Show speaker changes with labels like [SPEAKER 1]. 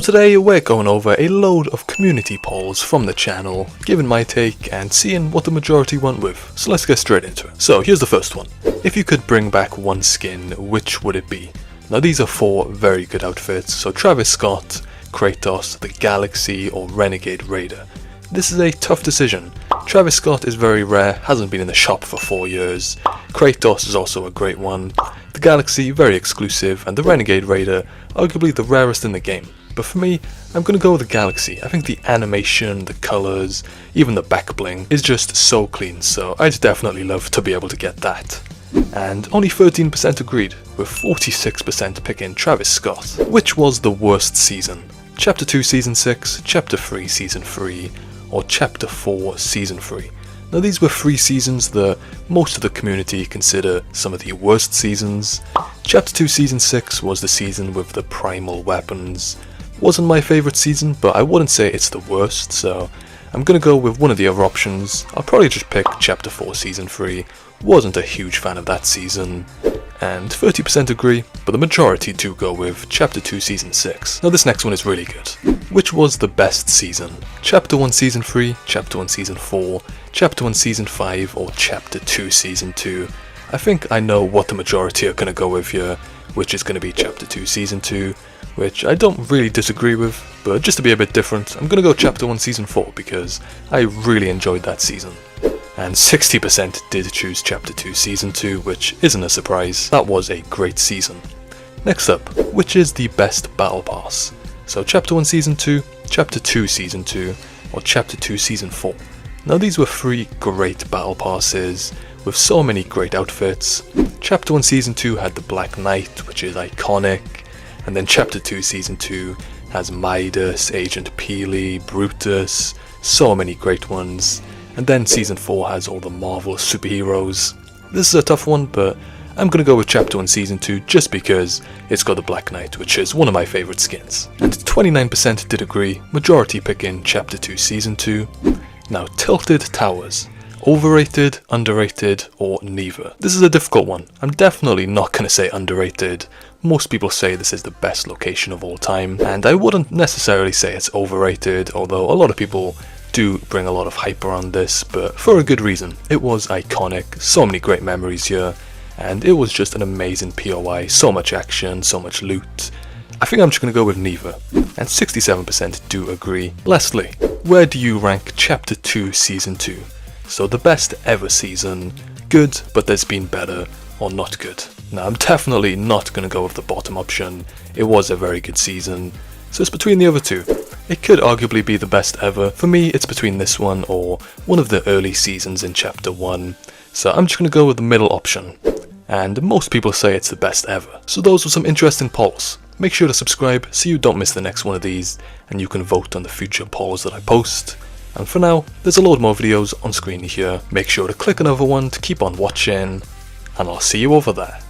[SPEAKER 1] today we're going over a load of community polls from the channel, giving my take and seeing what the majority went with. So let's get straight into it. So here's the first one. If you could bring back one skin, which would it be? Now these are 4 very good outfits, so Travis Scott, Kratos, the Galaxy or Renegade Raider. This is a tough decision. Travis Scott is very rare, hasn't been in the shop for 4 years. Kratos is also a great one. The Galaxy, very exclusive, and the Renegade Raider, arguably the rarest in the game. But for me, I'm gonna go with the Galaxy. I think the animation, the colours, even the back bling is just so clean, so I'd definitely love to be able to get that. And only 13% agreed, with 46% picking Travis Scott. Which was the worst season? Chapter 2 Season 6, Chapter 3 Season 3, or Chapter 4 Season 3. Now these were 3 seasons that most of the community consider some of the worst seasons. Chapter 2 Season 6 was the season with the primal weapons. Wasn't my favourite season, but I wouldn't say it's the worst, so I'm gonna go with one of the other options. I'll probably just pick Chapter 4 Season 3. Wasn't a huge fan of that season. And 30% agree, but the majority do go with Chapter 2 Season 6. Now this next one is really good. Which was the best season? Chapter 1 Season 3, Chapter 1 Season 4, Chapter 1 Season 5, or Chapter 2 Season 2? I think I know what the majority are going to go with here, which is going to be Chapter 2 Season 2, which I don't really disagree with, but just to be a bit different, I'm going to go Chapter 1 Season 4 because I really enjoyed that season. And 60% did choose Chapter 2 Season 2, which isn't a surprise. That was a great season. Next up, which is the best Battle Pass? So Chapter 1 Season 2, Chapter 2 Season 2, or Chapter 2 Season 4. Now these were 3 great Battle Passes, with so many great outfits. Chapter 1 Season 2 had the Black Knight, which is iconic, and then Chapter 2 Season 2 has Midas, Agent Peely, Brutus, so many great ones. And then Season 4 has all the Marvel superheroes. This is a tough one, but I'm gonna go with Chapter 1 Season 2 just because it's got the Black Knight, which is one of my favourite skins. And 29% did agree, majority picking Chapter 2 Season 2. Now, Tilted Towers. Overrated, underrated, or neither? This is a difficult one. I'm definitely not gonna say underrated. Most people say this is the best location of all time, and I wouldn't necessarily say it's overrated, although a lot of people do bring a lot of hype around this, but for a good reason. It was iconic, so many great memories here, and it was just an amazing POI, so much action, so much loot. I think I'm just going to go with neither, and 67% do agree. Lastly, where do you rank Chapter 2 Season 2? So the best ever season, good but there's been better, or not good. Now I'm definitely not going to go with the bottom option. It was a very good season, so it's between the other two. It could arguably be the best ever. For me, it's between this one or one of the early seasons in Chapter 1. So I'm just going to go with the middle option. And most people say it's the best ever. So those were some interesting polls. Make sure to subscribe so you don't miss the next one of these, and you can vote on the future polls that I post. And for now, there's a load more videos on screen here. Make sure to click another one to keep on watching, and I'll see you over there.